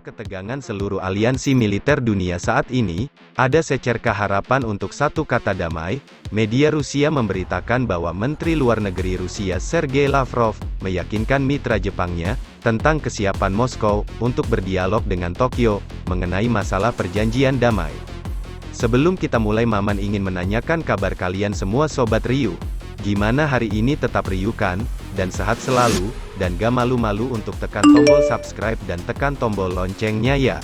ketegangan seluruh aliansi militer dunia saat ini, ada secerca harapan untuk satu kata damai. Media Rusia memberitakan bahwa Menteri Luar Negeri Rusia Sergei Lavrov meyakinkan mitra Jepangnya tentang kesiapan Moskow untuk berdialog dengan Tokyo mengenai masalah perjanjian damai. Sebelum kita mulai, Maman ingin menanyakan kabar kalian semua Sobat Ryu. Gimana hari ini? Tetap Ryu kan? Dan sehat selalu, dan gak malu-malu untuk tekan tombol subscribe dan tekan tombol loncengnya ya.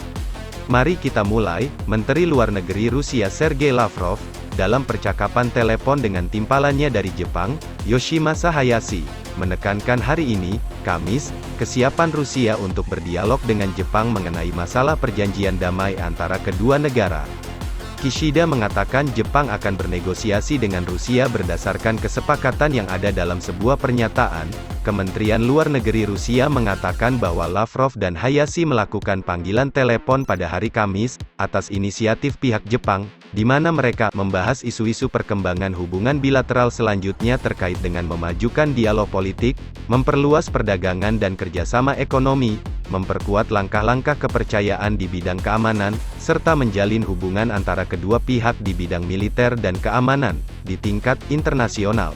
Mari kita mulai. Menteri Luar Negeri Rusia Sergei Lavrov, dalam percakapan telepon dengan timpalannya dari Jepang, Yoshimasa Hayashi, menekankan hari ini, Kamis, kesiapan Rusia untuk berdialog dengan Jepang mengenai masalah perjanjian damai antara kedua negara. Kishida mengatakan Jepang akan bernegosiasi dengan Rusia berdasarkan kesepakatan yang ada dalam sebuah pernyataan. Kementerian Luar Negeri Rusia mengatakan bahwa Lavrov dan Hayashi melakukan panggilan telepon pada hari Kamis, atas inisiatif pihak Jepang, di mana mereka membahas isu-isu perkembangan hubungan bilateral selanjutnya terkait dengan memajukan dialog politik, memperluas perdagangan dan kerjasama ekonomi, memperkuat langkah-langkah kepercayaan di bidang keamanan, serta menjalin hubungan antara kedua pihak di bidang militer dan keamanan, di tingkat internasional.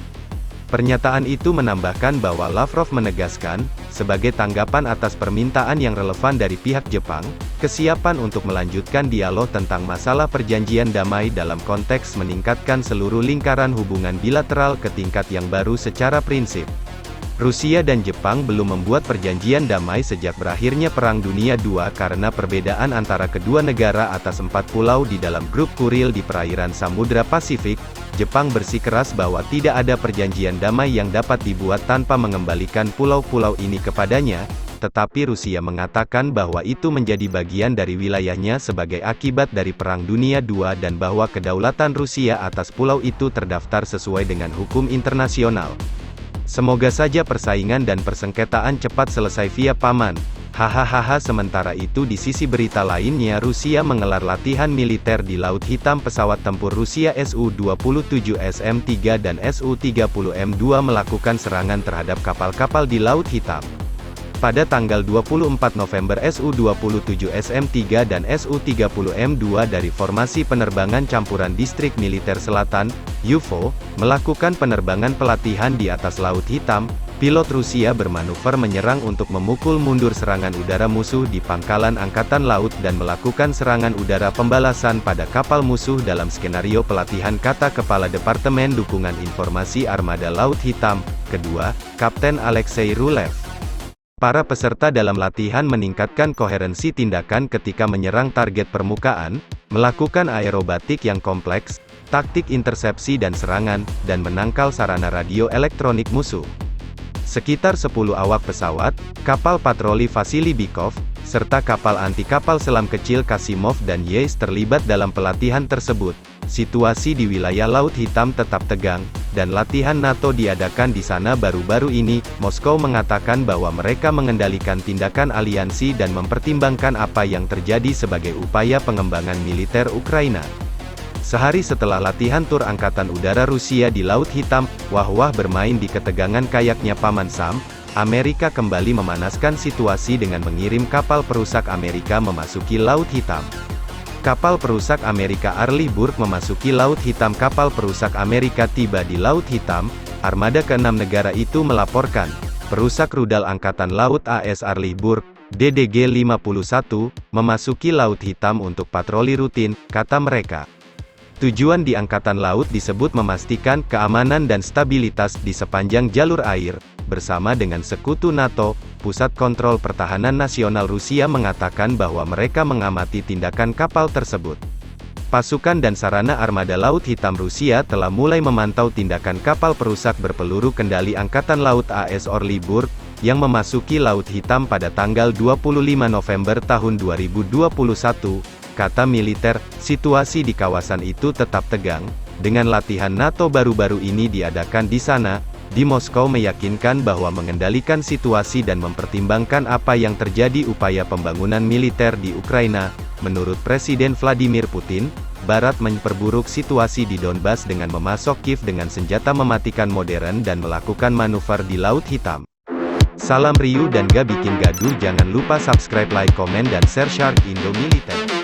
Pernyataan itu menambahkan bahwa Lavrov menegaskan, sebagai tanggapan atas permintaan yang relevan dari pihak Jepang, kesiapan untuk melanjutkan dialog tentang masalah perjanjian damai dalam konteks meningkatkan seluruh lingkaran hubungan bilateral ke tingkat yang baru secara prinsip. Rusia dan Jepang belum membuat perjanjian damai sejak berakhirnya Perang Dunia II karena perbedaan antara kedua negara atas 4 pulau di dalam grup Kuril di perairan Samudra Pasifik. Jepang bersikeras bahwa tidak ada perjanjian damai yang dapat dibuat tanpa mengembalikan pulau-pulau ini kepadanya, tetapi Rusia mengatakan bahwa itu menjadi bagian dari wilayahnya sebagai akibat dari Perang Dunia II dan bahwa kedaulatan Rusia atas pulau itu terdaftar sesuai dengan hukum internasional. Semoga saja persaingan dan persengketaan cepat selesai via paman. Hahaha. Sementara itu di sisi berita lainnya, Rusia menggelar latihan militer di Laut Hitam. Pesawat tempur Rusia Su-27SM-3 dan Su-30M-2 melakukan serangan terhadap kapal-kapal di Laut Hitam. Pada tanggal 24 November Su-27SM-3 dan Su-30M-2 dari Formasi Penerbangan Campuran Distrik Militer Selatan, UFO, melakukan penerbangan pelatihan di atas Laut Hitam. Pilot Rusia bermanuver menyerang untuk memukul mundur serangan udara musuh di pangkalan Angkatan Laut dan melakukan serangan udara pembalasan pada kapal musuh dalam skenario pelatihan, kata Kepala Departemen Dukungan Informasi Armada Laut Hitam, kedua, Kapten Alexei Rulev. Para peserta dalam latihan meningkatkan koherensi tindakan ketika menyerang target permukaan, melakukan aerobatik yang kompleks, taktik intersepsi dan serangan, dan menangkal sarana radio elektronik musuh. Sekitar 10 awak pesawat, kapal patroli Vasily Bykov, serta kapal anti-kapal selam kecil Kasimov dan Yeisk terlibat dalam pelatihan tersebut. Situasi di wilayah Laut Hitam tetap tegang, dan latihan NATO diadakan di sana baru-baru ini. Moskow mengatakan bahwa mereka mengendalikan tindakan aliansi dan mempertimbangkan apa yang terjadi sebagai upaya pengembangan militer Ukraina. Sehari setelah latihan tur Angkatan Udara Rusia di Laut Hitam, wah-wah bermain di ketegangan kayaknya Paman Sam, Amerika kembali memanaskan situasi dengan mengirim kapal perusak Amerika memasuki Laut Hitam. Kapal perusak Amerika Arleigh Burke memasuki Laut Hitam. Kapal perusak Amerika tiba di Laut Hitam. Armada ke-6 negara itu melaporkan, perusak rudal Angkatan Laut AS Arleigh Burke, DDG-51, memasuki Laut Hitam untuk patroli rutin, kata mereka. Tujuan di Angkatan Laut disebut memastikan keamanan dan stabilitas di sepanjang jalur air. Bersama dengan sekutu NATO, Pusat Kontrol Pertahanan Nasional Rusia mengatakan bahwa mereka mengamati tindakan kapal tersebut. Pasukan dan sarana Armada Laut Hitam Rusia telah mulai memantau tindakan kapal perusak berpeluru kendali Angkatan Laut AS Arleigh Burke, yang memasuki Laut Hitam pada tanggal 25 November tahun 2021. Kata militer, situasi di kawasan itu tetap tegang. Dengan latihan NATO baru-baru ini diadakan di sana, di Moskow meyakinkan bahwa mengendalikan situasi dan mempertimbangkan apa yang terjadi upaya pembangunan militer di Ukraina. Menurut Presiden Vladimir Putin, Barat memperburuk situasi di Donbas dengan memasok Kiev dengan senjata mematikan modern dan melakukan manuver di Laut Hitam. Salam riuh dan gak bikin gaduh. Jangan lupa subscribe, like, komen dan share Shark Indo Militer.